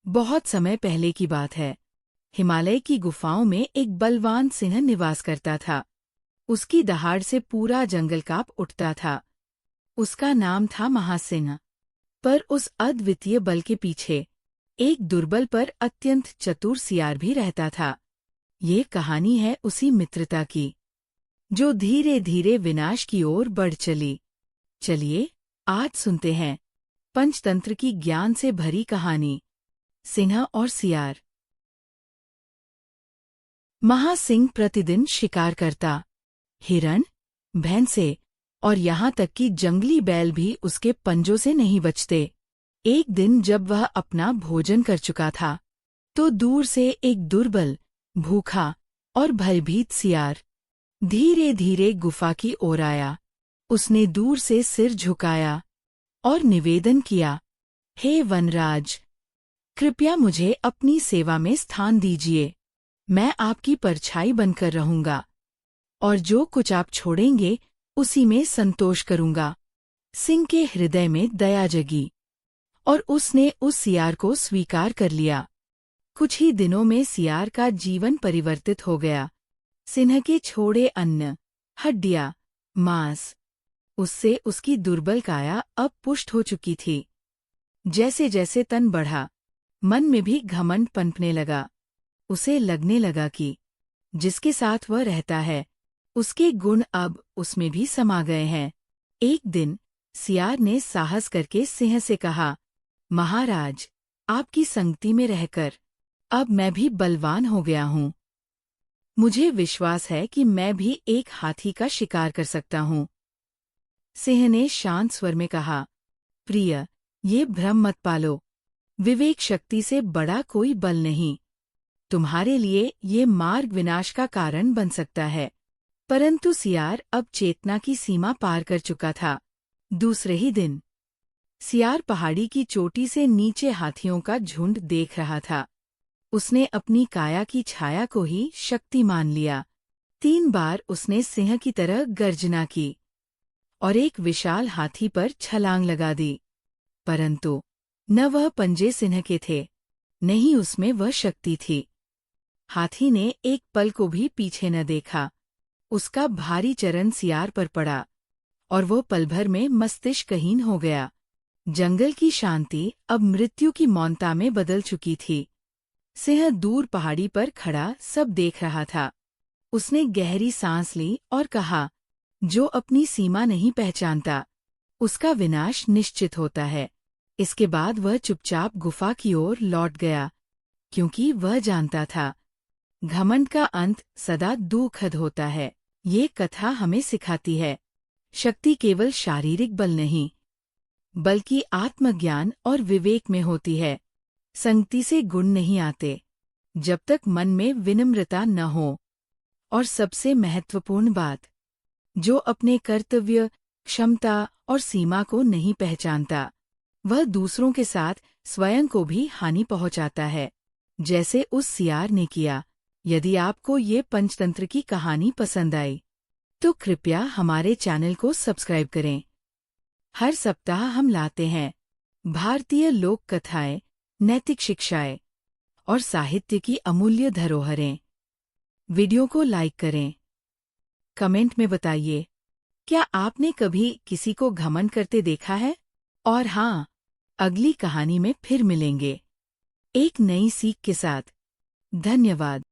बहुत समय पहले की बात है। हिमालय की गुफाओं में एक बलवान सिंह निवास करता था। उसकी दहाड़ से पूरा जंगल कांप उठता था। उसका नाम था महासिंह। पर उस अद्वितीय बल के पीछे एक दुर्बल पर अत्यंत चतुर सियार भी रहता था। ये कहानी है उसी मित्रता की, जो धीरे धीरे विनाश की ओर बढ़ चली। चलिए आज सुनते हैं पंचतंत्र की ज्ञान से भरी कहानी, सिंह और सियार। महासिंह प्रतिदिन शिकार करता। हिरण, भैंसे और यहाँ तक कि जंगली बैल भी उसके पंजों से नहीं बचते। एक दिन जब वह अपना भोजन कर चुका था, तो दूर से एक दुर्बल, भूखा और भयभीत सियार धीरे धीरे गुफा की ओर आया। उसने दूर से सिर झुकाया और निवेदन किया, हे वनराज, कृपया मुझे अपनी सेवा में स्थान दीजिए। मैं आपकी परछाई बनकर रहूंगा और जो कुछ आप छोड़ेंगे उसी में संतोष करूंगा। सिंह के हृदय में दया जगी और उसने उस सियार को स्वीकार कर लिया। कुछ ही दिनों में सियार का जीवन परिवर्तित हो गया। सिंह के छोड़े अन्न, हड्डियां, मांस, उससे उसकी दुर्बल काया अब पुष्ट हो चुकी थी। जैसे जैसे तन बढ़ा, मन में भी घमंड पनपने लगा। उसे लगने लगा कि जिसके साथ वह रहता है, उसके गुण अब उसमें भी समा गए हैं। एक दिन सियार ने साहस करके सिंह से कहा, महाराज, आपकी संगति में रहकर अब मैं भी बलवान हो गया हूँ। मुझे विश्वास है कि मैं भी एक हाथी का शिकार कर सकता हूँ। सिंह ने शांत स्वर में कहा, प्रिय, ये भ्रम मत पालो। विवेक शक्ति से बड़ा कोई बल नहीं। तुम्हारे लिए ये मार्ग विनाश का कारण बन सकता है। परंतु सियार अब चेतना की सीमा पार कर चुका था। दूसरे ही दिन सियार पहाड़ी की चोटी से नीचे हाथियों का झुंड देख रहा था। उसने अपनी काया की छाया को ही शक्ति मान लिया। 3 बार उसने सिंह की तरह गर्जना की और एक विशाल हाथी पर छलांग लगा दी। परंतु न वह पंजे सिंह के थे, न ही उसमें वह शक्ति थी। हाथी ने एक पल को भी पीछे न देखा। उसका भारी चरण सियार पर पड़ा और वो पल भर में मस्तिष्कहीन हो गया। जंगल की शांति अब मृत्यु की मौनता में बदल चुकी थी। सिंह दूर पहाड़ी पर खड़ा सब देख रहा था। उसने गहरी सांस ली और कहा, जो अपनी सीमा नहीं पहचानता, उसका विनाश निश्चित होता है। इसके बाद वह चुपचाप गुफा की ओर लौट गया, क्योंकि वह जानता था, घमंड का अंत सदा दुखद होता है। ये कथा हमें सिखाती है, शक्ति केवल शारीरिक बल नहीं, बल्कि आत्मज्ञान और विवेक में होती है। संगति से गुण नहीं आते, जब तक मन में विनम्रता न हो। और सबसे महत्वपूर्ण बात, जो अपने कर्तव्य, क्षमता और सीमा को नहीं पहचानता, वह दूसरों के साथ स्वयं को भी हानि पहुंचाता है, जैसे उस सियार ने किया। यदि आपको ये पंचतंत्र की कहानी पसंद आई, तो कृपया हमारे चैनल को सब्सक्राइब करें। हर सप्ताह हम लाते हैं भारतीय लोक कथाएं, नैतिक शिक्षाएं और साहित्य की अमूल्य धरोहरें। वीडियो को लाइक करें। कमेंट में बताइए, क्या आपने कभी किसी को घमंड करते देखा है? और हाँ, अगली कहानी में फिर मिलेंगे, एक नई सीख के साथ। धन्यवाद।